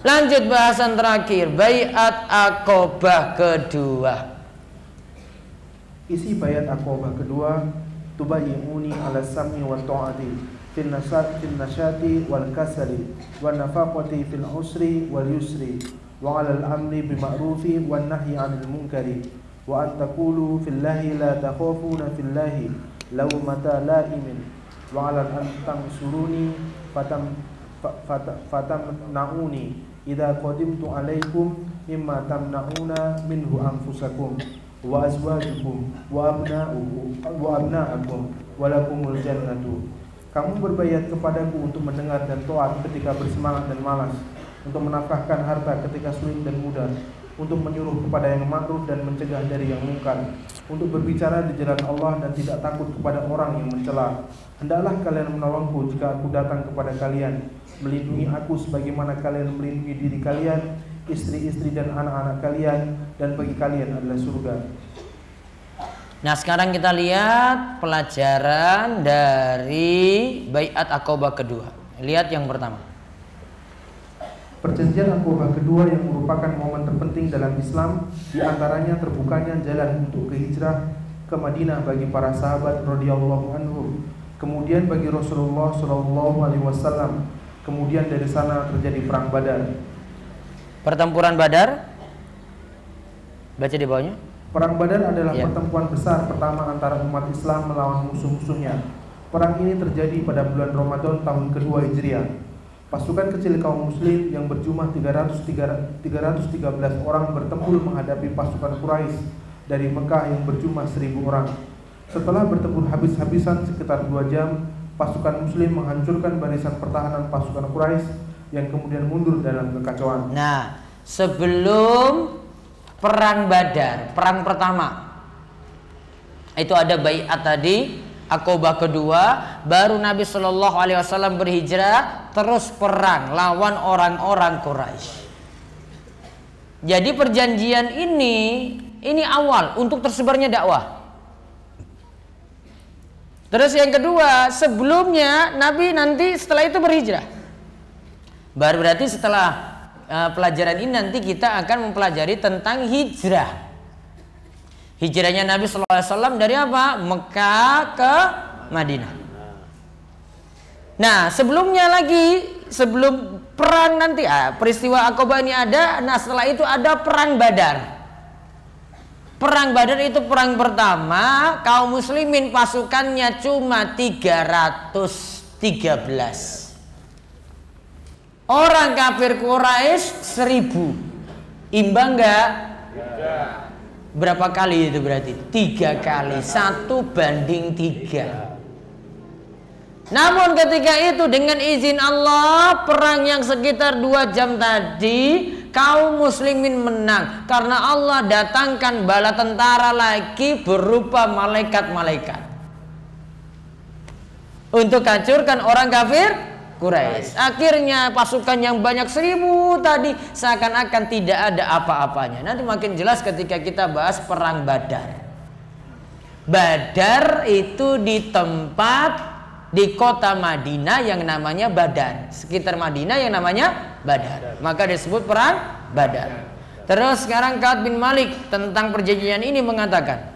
Lanjut bahasan terakhir, baiat Aqobah kedua. Isi baiat Aqobah kedua, tubayyuni ala sam'i wa ta'ati fil nasyati wal kasali wan nafaqati fil usri wal yusri wa 'alal amri bil ma'rufi wan nahyi 'anil munkari wa an taqulu fillahi la takhafuna fillahi lawmata la'imin wa 'alal an tansuruni fatamna'uni idza qadimtu 'alaikum mimma tamna'una minhu anfusakum wa azwajukum wa abna'akum walakumul jannatu. Kamu berbaiat kepadaku untuk mendengar dan taat ketika bersemangat dan malas, untuk menafkahkan harta ketika sulit dan mudah, untuk menyuruh kepada yang ma'ruf dan mencegah dari yang mungkar, untuk berbicara di jalan Allah dan tidak takut kepada orang yang mencela. Hendaklah kalian menolongku jika aku datang kepada kalian, melindungi aku sebagaimana kalian melindungi diri kalian, istri-istri dan anak-anak kalian, dan bagi kalian adalah surga. Nah, sekarang kita lihat pelajaran dari baiat Aqobah kedua. Lihat yang pertama. Perjanjian Aqobah kedua yang merupakan momen terpenting dalam Islam, di antaranya terbukanya jalan untuk berhijrah ke Madinah bagi para sahabat radhiyallahu anhum, kemudian bagi Rasulullah sallallahu alaihi wasallam, kemudian dari sana terjadi perang Badar. Pertempuran Badar, baca di bawahnya. Perang Badar adalah pertempuran besar pertama antara umat Islam melawan musuh-musuhnya. Perang ini terjadi pada bulan Ramadan tahun kedua Hijriah. Pasukan kecil kaum muslim yang berjumlah 313 orang bertempur menghadapi pasukan Quraisy dari Mekah yang berjumlah 1000 orang. Setelah bertempur habis-habisan sekitar 2 jam, pasukan muslim menghancurkan barisan pertahanan pasukan Quraisy yang kemudian mundur dalam kekacauan. Nah, sebelum perang Badar, perang pertama, itu ada baiat tadi, Aqobah kedua, baru Nabi Shallallahu Alaihi Wasallam berhijrah, terus perang lawan orang-orang Quraisy. Jadi perjanjian ini awal untuk tersebarnya dakwah. Terus yang kedua, sebelumnya Nabi nanti setelah itu berhijrah. Baru berarti setelah pelajaran ini nanti kita akan mempelajari tentang hijrah. Hijrahnya Nabi Sallallahu Alaihi Wasallam dari apa? Mekah ke Madinah. Nah, sebelumnya lagi, sebelum perang nanti, peristiwa Aqobah ini ada. Nah, setelah itu ada perang Badar. Perang Badar itu perang pertama, kaum muslimin pasukannya cuma 313. Orang kafir Quraisy 1000. Imbang enggak? Berapa kali itu berarti? 3 kali. 1 banding 3. Namun ketika itu dengan izin Allah, perang yang sekitar 2 jam tadi, kaum muslimin menang. Karena Allah datangkan bala tentara lagi berupa malaikat-malaikat untuk hancurkan orang kafir Quraisy. Akhirnya pasukan yang banyak 1000 tadi seakan-akan tidak ada apa-apanya. Nanti makin jelas ketika kita bahas perang Badar. Badar itu di kota Madinah yang namanya Badar. Sekitar Madinah yang namanya Badar. Maka disebut perang Badar. Terus sekarang Ka'ab bin Malik tentang perjanjian ini mengatakan,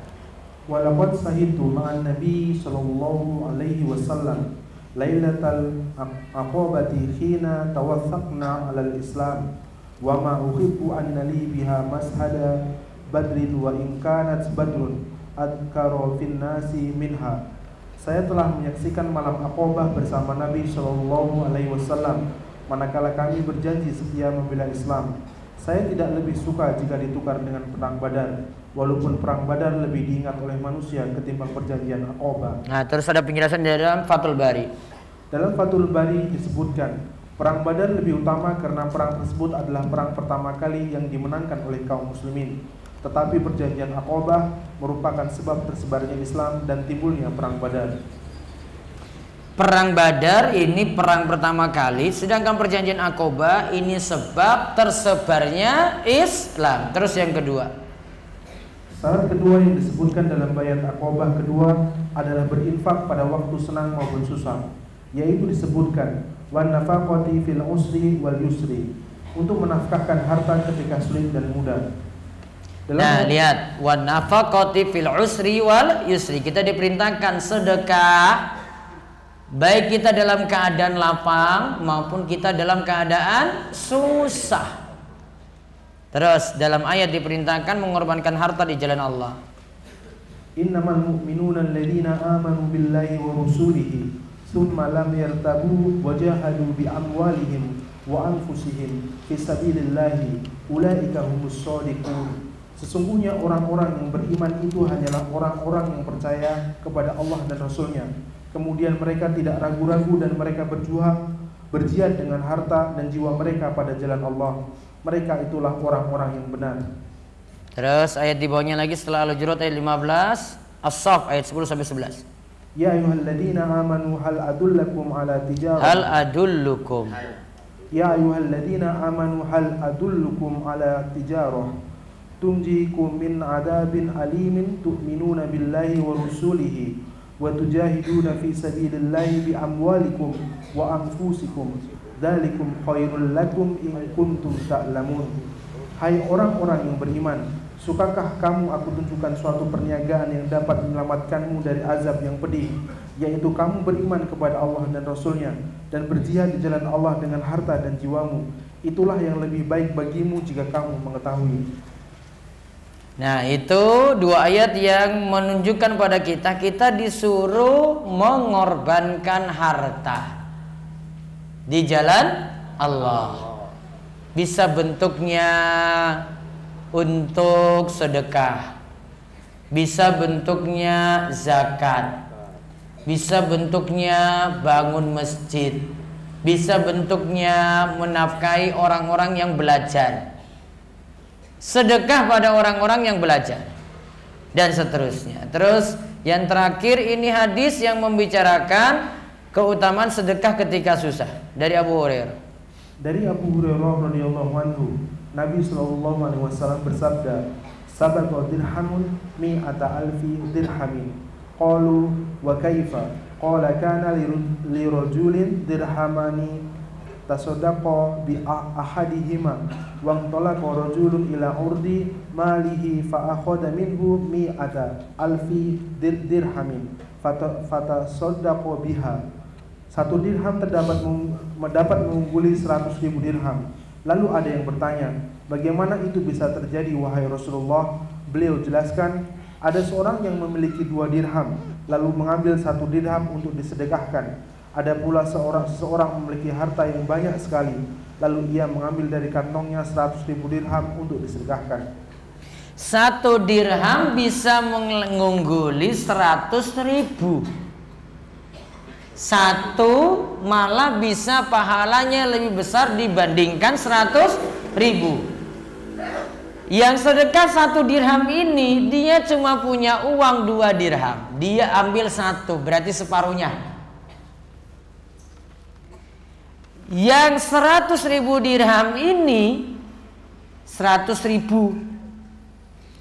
walaqad sahitu ma'an Nabi sallallahu alaihi wasallam Lailatul Aqobati khina tawassaqna 'alal Islam wa ma uhibbu anna li biha mashada badrin wa in kanat badrun adkara fin nasi minha. Saya telah menyaksikan malam Aqobah bersama Nabi sallallahu alaihi wasallam manakala kami berjanji setia membela Islam. Saya tidak lebih suka jika ditukar dengan perang Badar, walaupun perang Badar lebih diingat oleh manusia ketimbang perjanjian Aqobah. Nah, terus ada penjelasan dari dalam Fathul Bari. Dalam Fathul Bari disebutkan, perang Badar lebih utama karena perang tersebut adalah perang pertama kali yang dimenangkan oleh kaum muslimin. Tetapi perjanjian Aqobah merupakan sebab tersebarnya Islam dan timbulnya perang Badar. Perang Badar ini perang pertama kali, sedangkan perjanjian Aqobah ini sebab tersebarnya Islam. Terus yang kedua, syarat kedua yang disebutkan dalam baiat Aqobah kedua adalah berinfak pada waktu senang maupun susah, yaitu disebutkan wan nafaqati fil usri wal yusri. untuk menafkahkan harta ketika sulit dan mudah. Nah, lihat, wan nafaqati fil usri wal yusri. Kita diperintahkan sedekah baik kita dalam keadaan lapang maupun kita dalam keadaan susah. Terus dalam ayat diperintahkan mengorbankan harta di jalan Allah. Innamal mu'minuna alladziina aamanu billahi wa rusulihi tsumma lam yartabu wa jahadu bi amwalihim wa anfusihim fi sabilillahi ulaika humus shadiqun. Sesungguhnya orang-orang yang beriman itu hanyalah orang-orang yang percaya kepada Allah dan Rasul-Nya. Kemudian mereka tidak ragu-ragu dan mereka berjihad dengan harta dan jiwa mereka pada jalan Allah. Mereka itulah orang-orang yang benar. Terus ayat di bawahnya lagi setelah Al-Hujurat ayat 15, As-Saff ayat 10 sampai 11. Ya ayyuhalladzina amanu hal adullakum ala tijarah. Hal adullukum. Ya ayyuhalladzina amanu hal adullukum ala tijarah tunjikum min adabin alimin tu'minuna billahi wa rusulihi wa tujahiduna fi sabilillahi bi amwalikum wa anfusikum dzalikum khairul lakum in kuntum ta'lamun. Hai orang-orang yang beriman, sukakah kamu aku tunjukkan suatu perniagaan yang dapat menyelamatkanmu dari azab yang pedih, yaitu kamu beriman kepada Allah dan Rasul-Nya dan berjihad di jalan Allah dengan harta dan jiwamu. Itulah yang lebih baik bagimu jika kamu mengetahui. Nah, itu dua ayat yang menunjukkan pada kita disuruh mengorbankan harta di jalan Allah. Bisa bentuknya untuk sedekah, bisa bentuknya zakat, bisa bentuknya bangun masjid, bisa bentuknya menafkahi orang-orang yang belajar, sedekah pada orang-orang yang belajar, dan seterusnya. Terus yang terakhir ini hadis yang membicarakan keutamaan sedekah ketika susah dari Abu Hurairah. Dari Abu Hurairah radhiyallahu anhu, Nabi sallallahu alaihi wasallam bersabda, "Sabaqa dirhamun mi'ata alfi dirhamin." Qalu wa kaifa? Qala kana li rajulin dirhamani tasaddaqa bi ahadihima wa antalaqa rajulun ila urdi malihi fa akhadha minhu mi'ata alfi dirhamin fatasaddaqa biha. Satu dirham mendapat mengungguli 100.000 dirham. Lalu ada yang bertanya, bagaimana itu bisa terjadi wahai Rasulullah? Beliau jelaskan, ada seorang yang memiliki 2 dirham lalu mengambil 1 dirham untuk disedekahkan. Ada pula seseorang memiliki harta yang banyak sekali, lalu ia mengambil dari kantongnya 100.000 dirham untuk disedekahkan. 1 dirham bisa mengungguli 100.000. 1 malah bisa pahalanya lebih besar dibandingkan 100.000. Yang sedekah 1 dirham ini dia cuma punya uang 2 dirham, dia ambil 1, berarti separuhnya. Yang 100.000 dirham ini 100.000,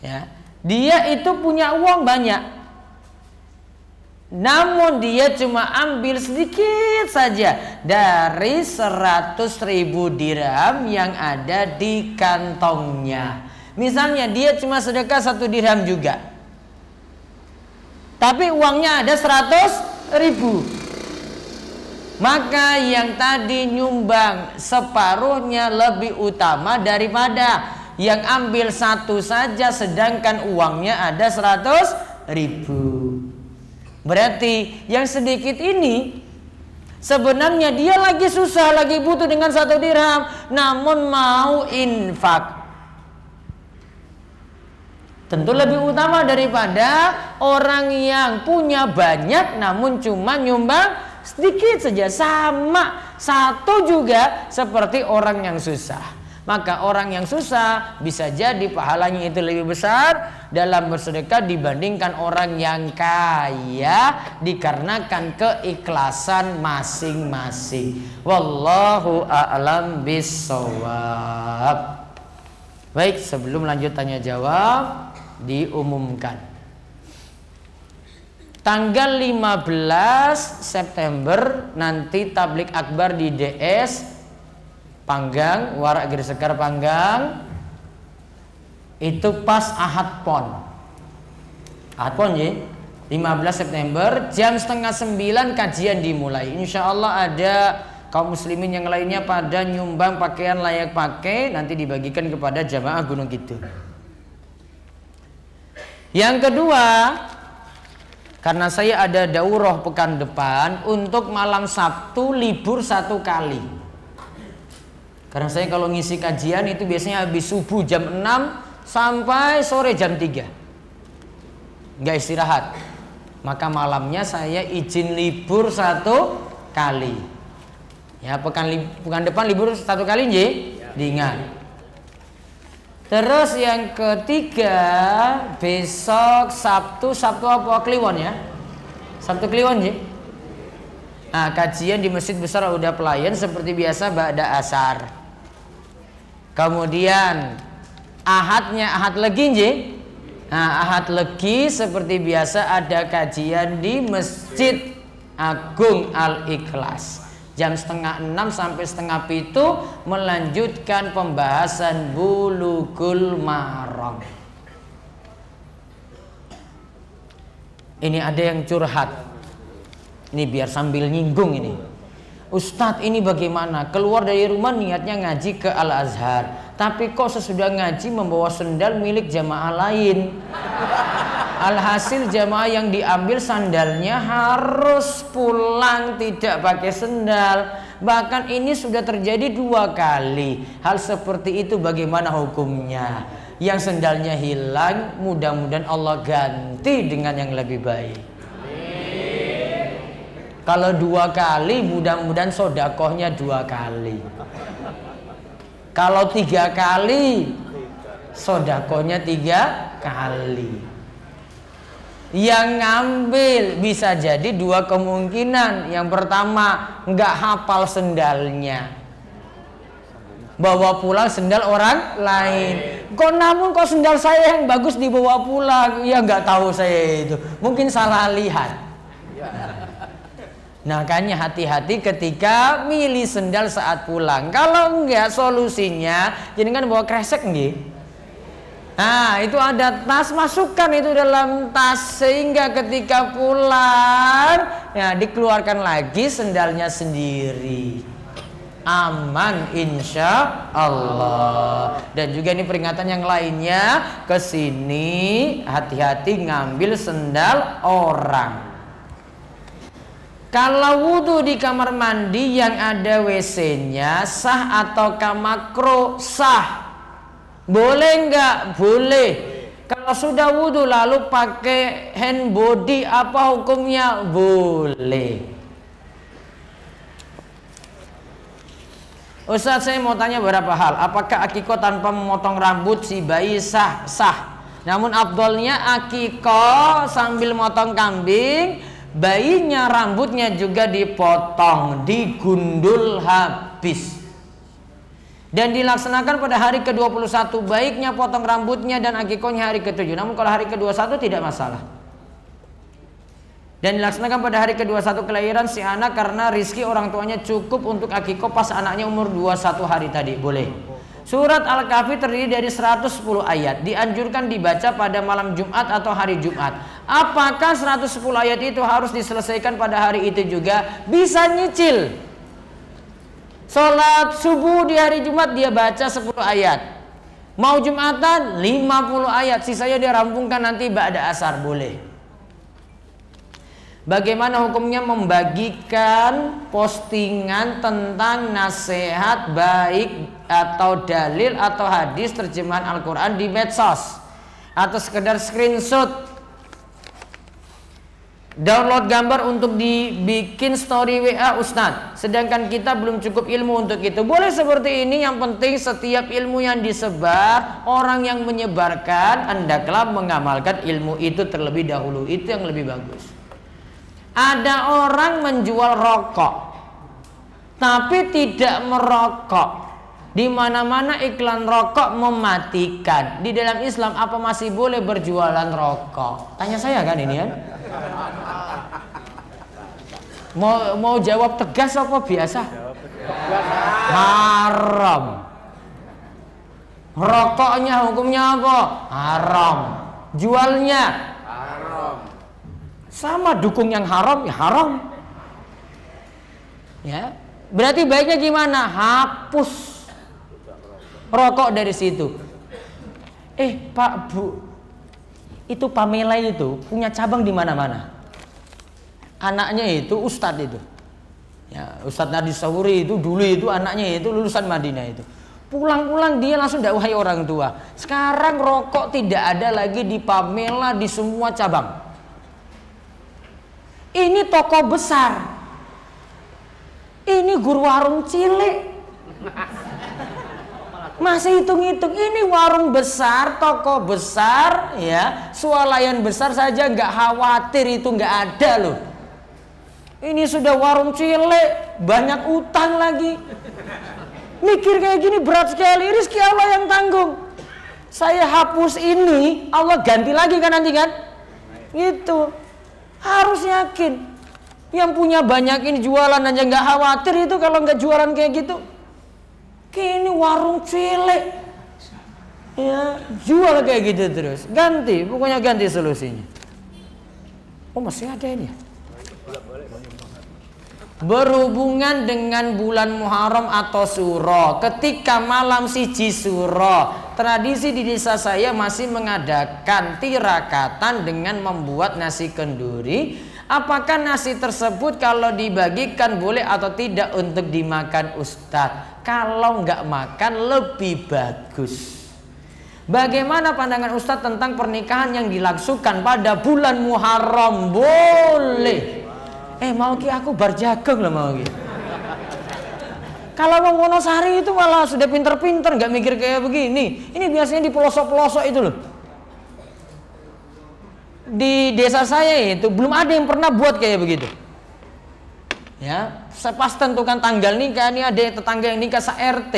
ya, dia itu punya uang banyak, namun dia cuma ambil sedikit saja dari 100.000 dirham yang ada di kantongnya. Misalnya dia cuma sedekah 1 dirham juga, tapi uangnya ada 100.000. Maka yang tadi nyumbang separuhnya lebih utama daripada yang ambil 1 saja sedangkan uangnya ada 100.000. Berarti yang sedikit ini sebenarnya dia lagi susah, lagi butuh dengan 1 dirham, namun mau infak. Tentu lebih utama daripada orang yang punya banyak namun cuma nyumbang sedikit saja. Sama, 1 juga seperti orang yang susah. Maka orang yang susah bisa jadi pahalanya itu lebih besar dalam bersedekah dibandingkan orang yang kaya, dikarenakan keikhlasan masing-masing. Wallahu a'lam bissawab. Baik, sebelum lanjut tanya jawab, diumumkan tanggal 15 September nanti tablik akbar di DS Panggang, Warak Girisekar Panggang. Itu pas Ahad Pon. Ahad Pon ya. 15 September jam 8:30 kajian dimulai. Insya Allah ada kaum muslimin yang lainnya pada nyumbang pakaian layak pakai, nanti dibagikan kepada jamaah Gunung Kidul. Yang kedua, karena saya ada daurah pekan depan, untuk malam Sabtu libur 1 kali. Karena saya kalau ngisi kajian itu biasanya habis subuh jam 6 sampai sore jam 3, nggak istirahat. Maka malamnya saya izin libur 1 kali. Ya, pekan depan libur 1 kali nggih, diingat. Terus yang ketiga, besok Sabtu apa Kliwon ya? Sabtu Kliwon nggih. Nah, kajian di Masjid Besar Uda Pelayan seperti biasa ba'da asar. Kemudian Ahadnya Ahad Legi nggih. Nah, Ahad Legi seperti biasa ada kajian di Masjid Agung Al-Ikhlas. Jam 5:30 sampai 5:30 melanjutkan pembahasan Bulughul Maram. Ini ada yang curhat. Ini biar sambil nyinggung ini. Ustadz, ini bagaimana? Keluar dari rumah niatnya ngaji ke Al-Azhar, tapi kok sesudah ngaji membawa sendal milik jamaah lain. Alhasil jamaah yang diambil sandalnya harus pulang tidak pakai sendal. Bahkan ini sudah terjadi 2 kali. Hal seperti itu bagaimana hukumnya? Yang sendalnya hilang, mudah-mudahan Allah ganti dengan yang lebih baik. Kalau 2 kali, mudah-mudahan sodakohnya 2 kali. Kalau 3 kali, sodakohnya 3 kali. Yang ngambil bisa jadi 2 kemungkinan. Yang pertama, nggak hafal sendalnya, bawa pulang sendal orang lain. Namun kok sendal saya yang bagus dibawa pulang? Ya nggak tahu saya itu. Mungkin salah lihat. Nah, makanya hati-hati ketika milih sendal saat pulang. Kalau enggak, solusinya jangan bawa kresek nggih. Nah, itu ada tas, masukkan itu dalam tas sehingga ketika pulang ya dikeluarkan lagi sendalnya sendiri. Aman insya Allah. Dan juga ini peringatan yang lainnya, kesini hati-hati ngambil sendal orang. Kalau wudhu di kamar mandi yang ada WC-nya sah atau makruh? Sah. Boleh enggak? Boleh. Kalau sudah wudhu lalu pakai hand body, apa hukumnya? Boleh. Ustaz, saya mau tanya beberapa hal. Apakah akikoh tanpa memotong rambut si bayi sah? Sah. Namun afdolnya akikoh sambil motong kambing, bayinya rambutnya juga dipotong, digundul habis. Dan dilaksanakan pada hari ke-21. Baiknya potong rambutnya dan akikohnya hari ke-7. Namun kalau hari ke-21 tidak masalah. Dan dilaksanakan pada hari ke-21 kelahiran si anak karena rizki orang tuanya cukup untuk akikoh pas anaknya umur 21 hari tadi. Boleh. Surat Al-Kahfi terdiri dari 110 ayat. Dianjurkan dibaca pada malam Jumat atau hari Jumat. Apakah 110 ayat itu harus diselesaikan pada hari itu juga? Bisa nyicil. Sholat subuh di hari Jumat dia baca 10 ayat. Mau Jumatan 50 ayat. Sisanya dia rampungkan nanti ba'da asar. Boleh. Bagaimana hukumnya membagikan postingan tentang nasihat baik atau dalil atau hadis terjemahan Al-Quran di medsos, atau sekedar screenshot, download gambar untuk dibikin story WA Ustadz, sedangkan kita belum cukup ilmu untuk itu? Boleh seperti ini. Yang penting setiap ilmu yang disebar, orang yang menyebarkan hendaklah mengamalkan ilmu itu terlebih dahulu. Itu yang lebih bagus. Ada orang menjual rokok tapi tidak merokok. Di mana-mana iklan rokok mematikan. Di dalam Islam apa masih boleh berjualan rokok? Tanya saya kan ini kan? Mau jawab tegas apa biasa? Haram. Rokoknya hukumnya apa? Haram. Jualnya haram. Sama dukung yang haram, ya haram. Ya, berarti baiknya gimana? Hapus rokok dari situ. Pak, Bu, itu Pamela itu punya cabang di mana-mana. Anaknya itu Ustadz itu. Ya, Ustadz Nadi Sawuri itu dulu itu anaknya itu lulusan Madinah itu. Pulang-pulang dia langsung dakwah orang tua. Sekarang rokok tidak ada lagi di Pamela di semua cabang. Ini toko besar. Ini guru warung cilik. Masih hitung-hitung, ini warung besar, toko besar, ya, swalayan besar saja nggak khawatir itu nggak ada loh. Ini sudah warung cilik, banyak utang lagi. Mikir kayak gini berat sekali, rezeki Allah yang tanggung. Saya hapus ini, Allah ganti lagi kan nanti kan? Gitu. Harus yakin. Yang punya banyak ini jualan aja nggak khawatir itu kalau nggak jualan kayak gitu. Ini warung cilik, ya jual kayak gitu terus, ganti, pokoknya ganti solusinya. Oh masih ada ini. Berhubungan dengan bulan Muharram atau Suro, ketika malam siji Suro, tradisi di desa saya masih mengadakan tirakatan dengan membuat nasi kenduri. Apakah nasi tersebut kalau dibagikan boleh atau tidak untuk dimakan Ustadz? Kalau nggak makan lebih bagus. Bagaimana pandangan Ustadz tentang pernikahan yang dilangsungkan pada bulan Muharram? Boleh. Mau ki aku bar jagung lah mau ki. Kalau Wong Wonosari itu malah sudah pinter-pinter nggak mikir kayak begini. Ini biasanya di pelosok-pelosok itu loh. Di desa saya itu belum ada yang pernah buat kayak begitu. Ya, saya pas tentukan tanggal nikah, ini ada tetangga yang nikah se-RT,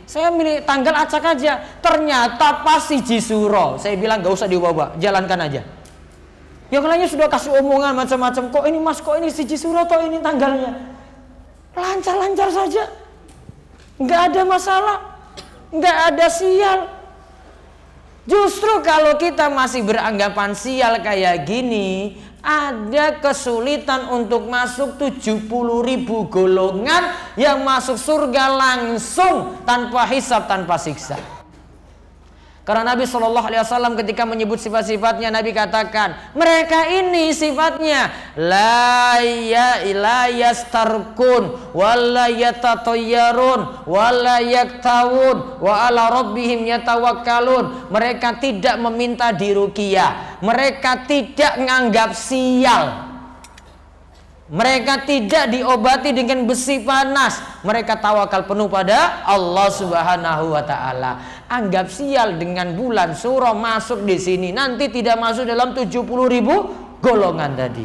saya milih tanggal acak aja. Ternyata pas siji Suro. Saya bilang gak usah diubah-ubah, jalankan aja. Yang lainnya sudah kasih omongan macam-macam, kok ini Mas, kok ini siji Suro, toh ini tanggalnya. Lancar-lancar saja. Nggak ada masalah, nggak ada sial. Justru kalau kita masih beranggapan sial kayak gini, ada kesulitan untuk masuk 70.000 golongan yang masuk surga langsung tanpa hisab, tanpa siksa. Karena Nabi SAW ketika menyebut sifat-sifatnya, Nabi katakan mereka ini sifatnya la yastarkun wala yatatayyarun wala yaktawun wa ala rabbihim yatawakkalun. Mereka tidak meminta diruqyah, mereka tidak menganggap sial, mereka tidak diobati dengan besi panas, mereka tawakal penuh pada Allah Subhanahu wa taala. Anggap sial dengan bulan Suro masuk di sini, nanti tidak masuk dalam 70.000 golongan tadi.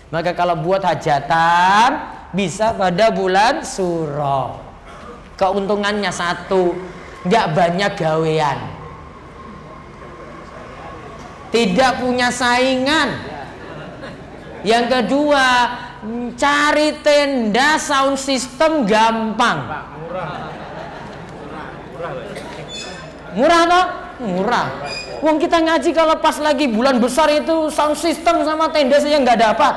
Maka kalau buat hajatan bisa pada bulan Suro. Keuntungannya satu, nggak banyak gawean, tidak punya saingan. Yang kedua, cari tenda sound system gampang. Murah toh? Murah. Wong kita ngaji kalau pas lagi bulan besar itu sound system sama tenda saja nggak dapat.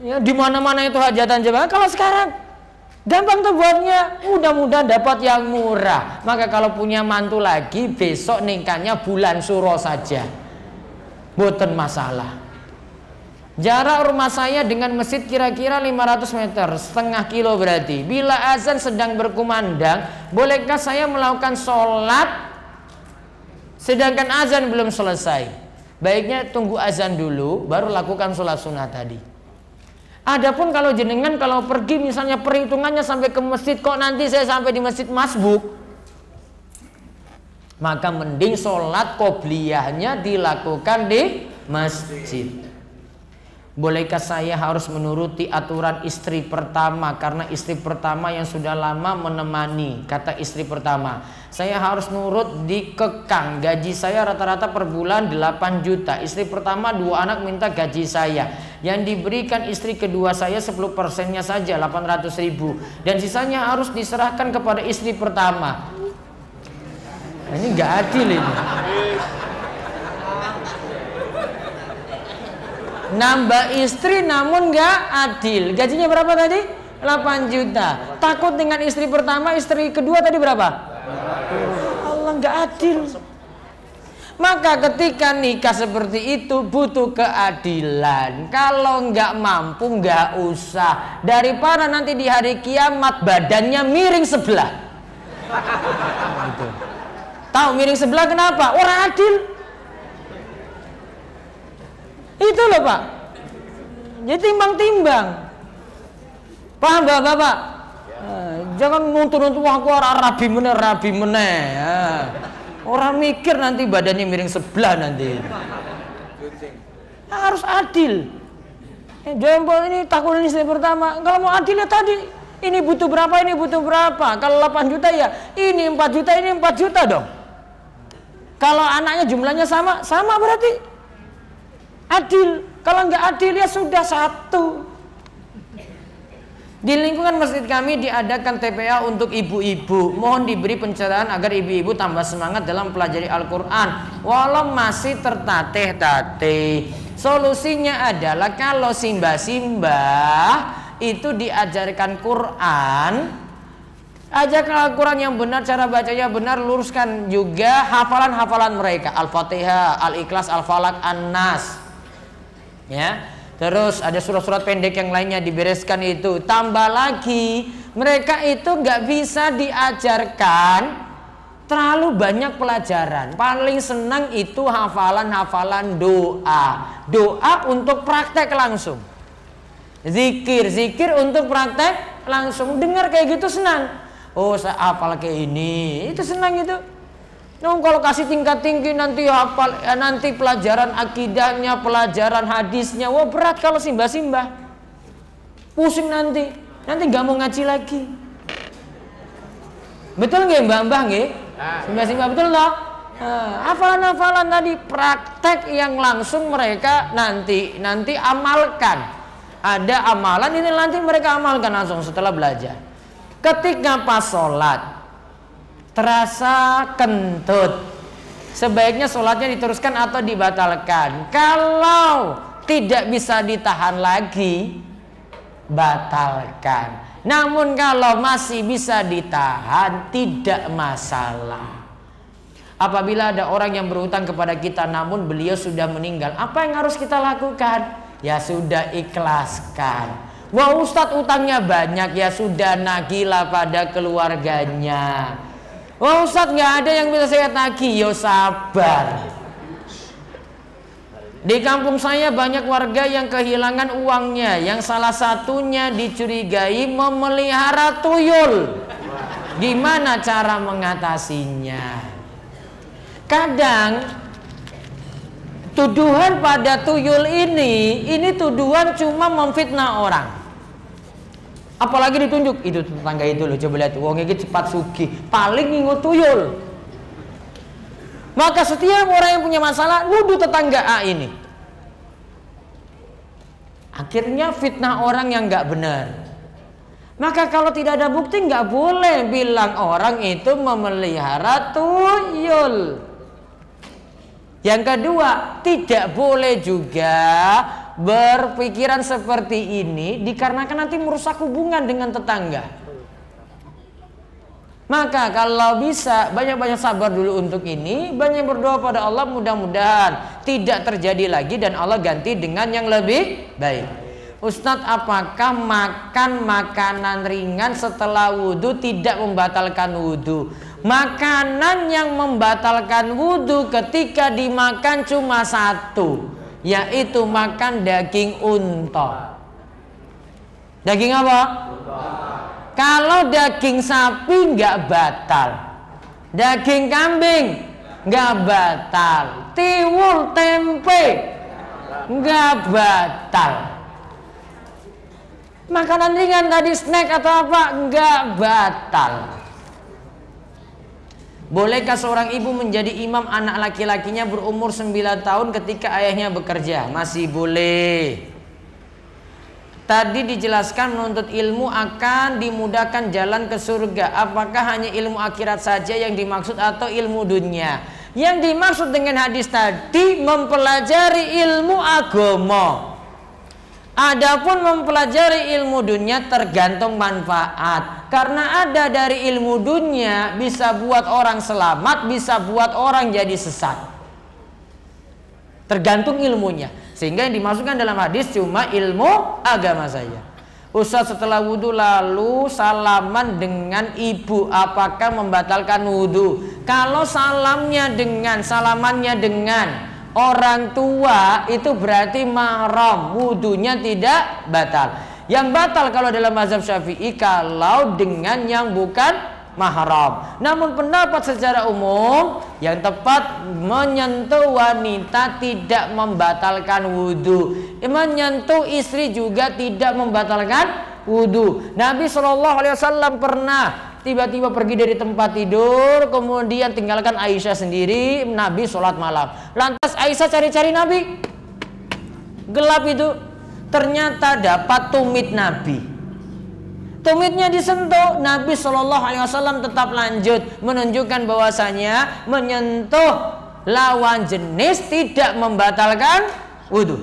Ya di mana-mana itu hajatan jemaah. Kalau sekarang gampang tuh buatnya, mudah-mudahan dapat yang murah. Maka kalau punya mantu lagi, besok nikahnya bulan Suro saja, boten masalah. Jarak rumah saya dengan masjid kira-kira 500 meter, setengah kilo berarti. Bila azan sedang berkumandang, bolehkah saya melakukan sholat sedangkan azan belum selesai? Baiknya tunggu azan dulu, baru lakukan sholat sunnah tadi. Adapun kalau jenengan kalau pergi misalnya perhitungannya sampai ke masjid, kok nanti saya sampai di masjid masbuk, maka mending sholat qobliyahnya dilakukan di masjid. Bolehkah saya harus menuruti aturan istri pertama karena istri pertama yang sudah lama menemani? Kata istri pertama, saya harus nurut, dikekang. Gaji saya rata-rata per bulan 8 juta. Istri pertama 2 anak minta gaji saya. Yang diberikan istri kedua saya 10%-nya saja 800.000. Dan sisanya harus diserahkan kepada istri pertama. Ini nggak adil ini. Nambah istri namun nggak adil. Gajinya berapa tadi? 8 juta. Takut dengan istri pertama, istri kedua tadi berapa? Allah, nggak adil. Maka ketika nikah seperti itu butuh keadilan. Kalau nggak mampu nggak usah. Daripada nanti di hari kiamat badannya miring sebelah. Gitu. Tahu miring sebelah kenapa? Orang adil. Itu loh Pak. Jadi timbang-timbang. Paham Bapak? Jangan nuntut-nuntut aku rabi meneh. Orang mikir nanti badannya miring sebelah nanti. Harus adil. Jangan ini takut ini istri pertama. Kalau mau adil ya tadi. Ini butuh berapa, ini butuh berapa. Kalau 8 juta ya ini 4 juta, ini 4 juta dong. Kalau anaknya jumlahnya sama berarti adil. Kalau nggak adil ya sudah satu. Di lingkungan masjid kami diadakan TPA untuk ibu-ibu. Mohon diberi pencerahan agar ibu-ibu tambah semangat dalam pelajari Al-Quran. Walau masih tertatih-tatih. Solusinya adalah kalau simbah-simbah itu diajarkan Quran, ajarkan Al-Quran yang benar, cara bacanya benar, luruskan juga hafalan-hafalan mereka. Al-Fatihah, Al-Ikhlas, Al-Falaq, An-Nas. Ya, terus ada surat-surat pendek yang lainnya dibereskan itu. Tambah lagi, mereka itu nggak bisa diajarkan terlalu banyak pelajaran. Paling senang itu hafalan-hafalan doa. Doa untuk praktek langsung. Zikir untuk praktek langsung. Dengar kayak gitu senang. Oh, saya hafal kayak ini. Itu senang itu. Nah, kalau kasih tingkat tinggi nanti hafal, nanti pelajaran akidahnya, pelajaran hadisnya, wah berat kalau simbah-simbah. Pusing nanti nggak mau ngaji lagi. Betul nggak Mbak nggih? Simbah-simbah betul loh. Hafalan-hafalan tadi praktek yang langsung mereka nanti amalkan. Ada amalan ini nanti mereka amalkan langsung setelah belajar. Ketika pas sholat terasa kentut, sebaiknya sholatnya diteruskan atau dibatalkan. Kalau tidak bisa ditahan lagi, batalkan. Namun kalau masih bisa ditahan, tidak masalah. Apabila ada orang yang berhutang kepada kita namun beliau sudah meninggal, apa yang harus kita lakukan? Ya sudah, ikhlaskan. Wah Ustadz utangnya banyak, ya sudah nagilah pada keluarganya. Wah Ustadz nggak ada yang bisa saya tagih, yo sabar. Di kampung saya banyak warga yang kehilangan uangnya, yang salah satunya dicurigai memelihara tuyul. Gimana cara mengatasinya? Kadang tuduhan pada tuyul ini tuduhan cuma memfitnah orang. Apalagi ditunjuk itu tetangga itu loh, coba lihat wong iki cepat sugih, paling ngingut tuyul. Maka setiap orang yang punya masalah nuduh tetangga A ini. Akhirnya fitnah orang yang nggak benar. Maka kalau tidak ada bukti nggak boleh bilang orang itu memelihara tuyul. Yang kedua, tidak boleh juga berpikiran seperti ini dikarenakan nanti merusak hubungan dengan tetangga. Maka kalau bisa banyak-banyak sabar dulu untuk ini, banyak berdoa pada Allah, mudah-mudahan tidak terjadi lagi dan Allah ganti dengan yang lebih baik. Ustadz, apakah makan makanan ringan setelah wudhu tidak membatalkan wudhu? Makanan yang membatalkan wudhu ketika dimakan cuma satu, yaitu makan daging unta. Daging apa? Kalau daging sapi nggak batal, daging kambing nggak batal, tiwul tempe nggak batal. Makanan ringan tadi, snack atau apa, nggak batal. Bolehkah seorang ibu menjadi imam anak laki-lakinya berumur 9 tahun ketika ayahnya bekerja? Masih boleh. Tadi dijelaskan menuntut ilmu akan dimudahkan jalan ke surga. Apakah hanya ilmu akhirat saja yang dimaksud atau ilmu dunia? Yang dimaksud dengan hadis tadi mempelajari ilmu agama. Adapun mempelajari ilmu dunia tergantung manfaat. Karena ada dari ilmu dunia bisa buat orang selamat, bisa buat orang jadi sesat. Tergantung ilmunya. Sehingga yang dimasukkan dalam hadis cuma ilmu agama saja. Ustaz, setelah wudhu lalu salaman dengan ibu, apakah membatalkan wudhu? Kalau salamannya dengan orang tua itu berarti mahram, wudhunya tidak batal. Yang batal kalau dalam mazhab Syafi'i kalau dengan yang bukan mahram. Namun pendapat secara umum yang tepat menyentuh wanita tidak membatalkan wudhu. Menyentuh istri juga tidak membatalkan wudhu. Nabi SAW pernah tiba-tiba pergi dari tempat tidur, kemudian tinggalkan Aisyah sendiri. Nabi sholat malam. Lantas Aisyah cari-cari Nabi. Gelap itu. Ternyata dapat tumit Nabi. Tumitnya disentuh. Nabi SAW tetap lanjut, menunjukkan bahwasanya menyentuh lawan jenis tidak membatalkan wudhu.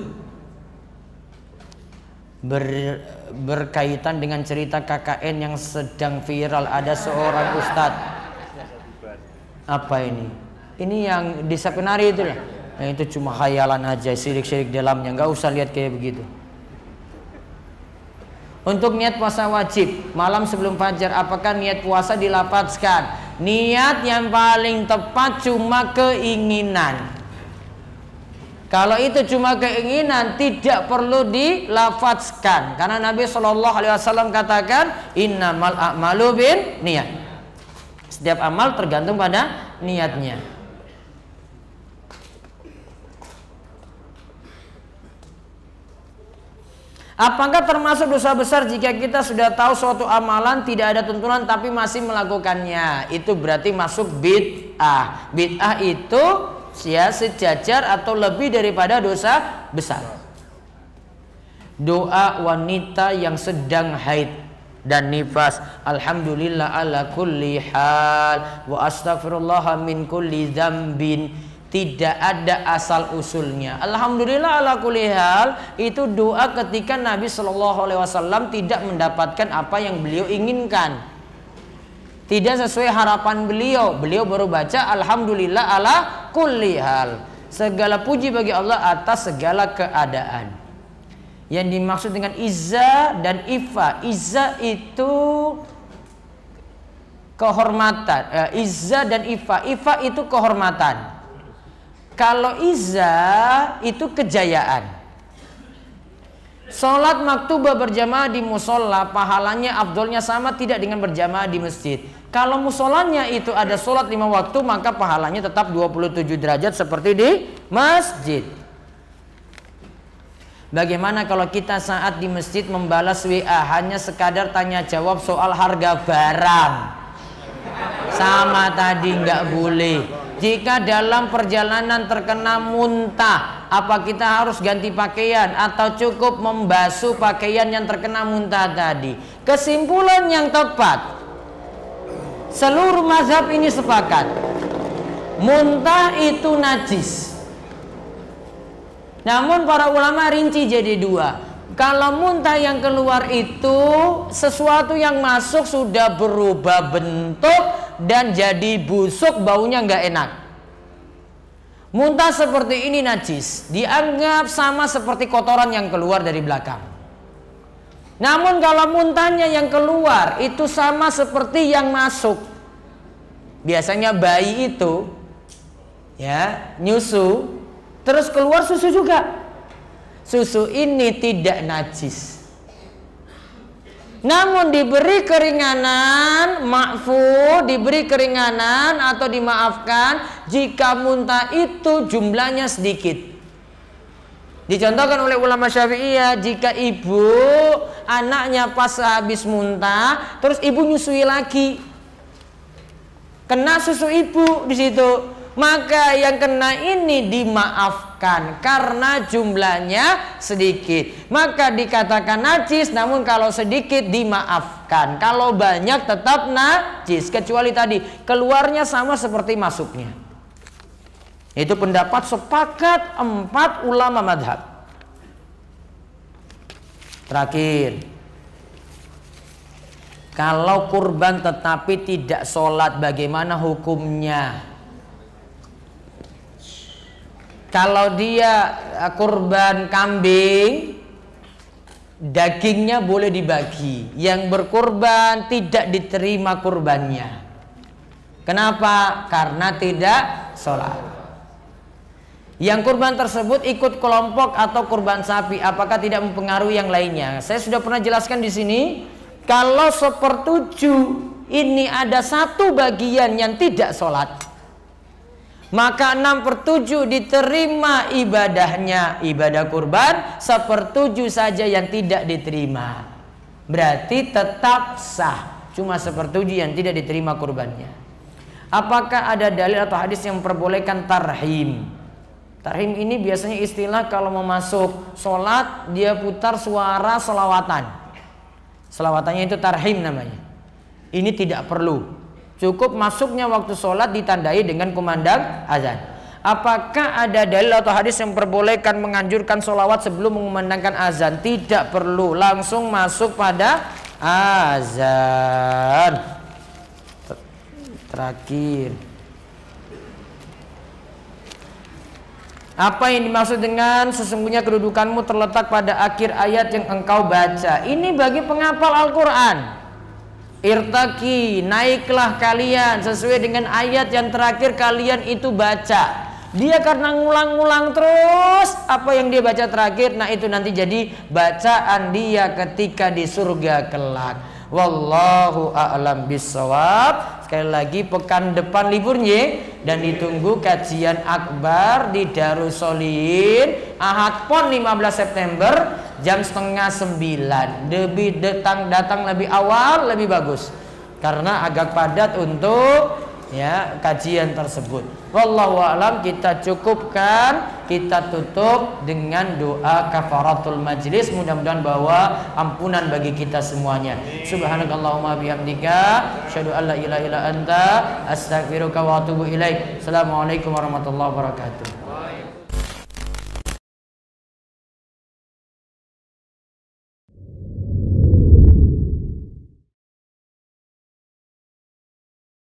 Berkaitan dengan cerita KKN yang sedang viral, ada seorang ustadz. Apa ini? Ini yang di Sepenari itu lah. Nah, itu cuma khayalan aja, syirik-syirik dalamnya, nggak usah lihat kayak begitu. Untuk niat puasa wajib malam sebelum fajar, apakah niat puasa dilafazkan? Niat yang paling tepat cuma keinginan. Kalau itu cuma keinginan tidak perlu dilafazkan, karena Nabi SAW katakan innamal a'malu bin niat. Setiap amal tergantung pada niatnya. Apakah termasuk dosa besar jika kita sudah tahu suatu amalan tidak ada tuntunan tapi masih melakukannya? Itu berarti masuk bid'ah. Bid'ah itu ya sejajar atau lebih daripada dosa besar. Doa wanita yang sedang haid dan nifas. Alhamdulillah ala kulli hal wa astaghfirullah min kulli dzambin. Tidak ada asal usulnya. Alhamdulillah ala kulli hal itu doa ketika Nabi SAW tidak mendapatkan apa yang beliau inginkan. Tidak sesuai harapan beliau. Beliau baru baca alhamdulillah ala kulli hal. Segala puji bagi Allah atas segala keadaan. Yang dimaksud dengan izza dan ifa. Izza itu kehormatan. Izza dan ifa. Ifa itu kehormatan. Kalau izza itu kejayaan. Sholat maktubah berjamaah di musola, pahalanya afdolnya sama tidak dengan berjamaah di masjid. Kalau musolanya itu ada sholat 5 waktu, maka pahalanya tetap 27 derajat seperti di masjid. Bagaimana kalau kita saat di masjid membalas WA hanya sekadar tanya jawab soal harga barang? Sama tadi nggak boleh. Jika dalam perjalanan terkena muntah, apa kita harus ganti pakaian atau cukup membasuh pakaian yang terkena muntah tadi? Kesimpulan yang tepat, seluruh mazhab ini sepakat, muntah itu najis. Namun para ulama rinci jadi 2. Kalau muntah yang keluar itu sesuatu yang masuk sudah berubah bentuk dan jadi busuk, baunya nggak enak. Muntah seperti ini najis, dianggap sama seperti kotoran yang keluar dari belakang. Namun kalau muntahnya yang keluar itu sama seperti yang masuk. Biasanya bayi itu ya nyusu, terus keluar susu juga. Susu ini tidak najis. Namun diberi keringanan, ma'fu, diberi keringanan atau dimaafkan jika muntah itu jumlahnya sedikit. Dicontohkan oleh ulama Syafi'iyah, jika ibu anaknya pas habis muntah, terus ibu nyusui lagi, kena susu ibu di situ, maka yang kena ini dimaafkan karena jumlahnya sedikit. Maka dikatakan najis, namun kalau sedikit dimaafkan. Kalau banyak tetap najis, kecuali tadi keluarnya sama seperti masuknya. Itu pendapat sepakat 4 ulama madhab. Terakhir, kalau kurban tetapi tidak sholat, bagaimana hukumnya? Kalau dia kurban kambing, dagingnya boleh dibagi. Yang berkurban tidak diterima kurbannya. Kenapa? Karena tidak sholat. Yang kurban tersebut ikut kelompok atau kurban sapi, apakah tidak mempengaruhi yang lainnya? Saya sudah pernah jelaskan di sini. Kalau 1/7 ini ada satu bagian yang tidak sholat, maka 6/7 diterima ibadahnya, ibadah kurban. 1/7 saja yang tidak diterima, berarti tetap sah. Cuma 1/7 yang tidak diterima kurbannya. Apakah ada dalil atau hadis yang memperbolehkan tarhim? Tarhim ini biasanya istilah kalau mau masuk sholat dia putar suara selawatan. Selawatannya itu tarhim namanya. Ini tidak perlu. Cukup masuknya waktu sholat ditandai dengan kumandang azan. Apakah ada dalil atau hadis yang memperbolehkan menganjurkan sholawat sebelum mengumandangkan azan? Tidak perlu. Langsung masuk pada azan. Terakhir, apa yang dimaksud dengan sesungguhnya kedudukanmu terletak pada akhir ayat yang engkau baca? Ini bagi penghafal Al-Quran. Irtaki, naiklah kalian sesuai dengan ayat yang terakhir kalian itu baca. Dia karena ngulang-ngulang terus apa yang dia baca terakhir, nah itu nanti jadi bacaan dia ketika di surga kelak. Wallahu a'lam bissawab. Sekali lagi pekan depan liburnya, dan ditunggu kajian akbar di Darussolihin Ahad Pon 15 September jam 8:30. Lebih datang lebih awal lebih bagus karena agak padat untuk kajian tersebut. Wallahu a'lam. Kita cukupkan, kita tutup dengan doa kafaratul majlis. Mudah-mudahan bawa ampunan bagi kita semuanya. Subhanakallahumma bihamdika asyhadu an la ilaha illa anta astaghfiruka wa atubu ilaik. Assalamualaikum warahmatullahi wabarakatuh.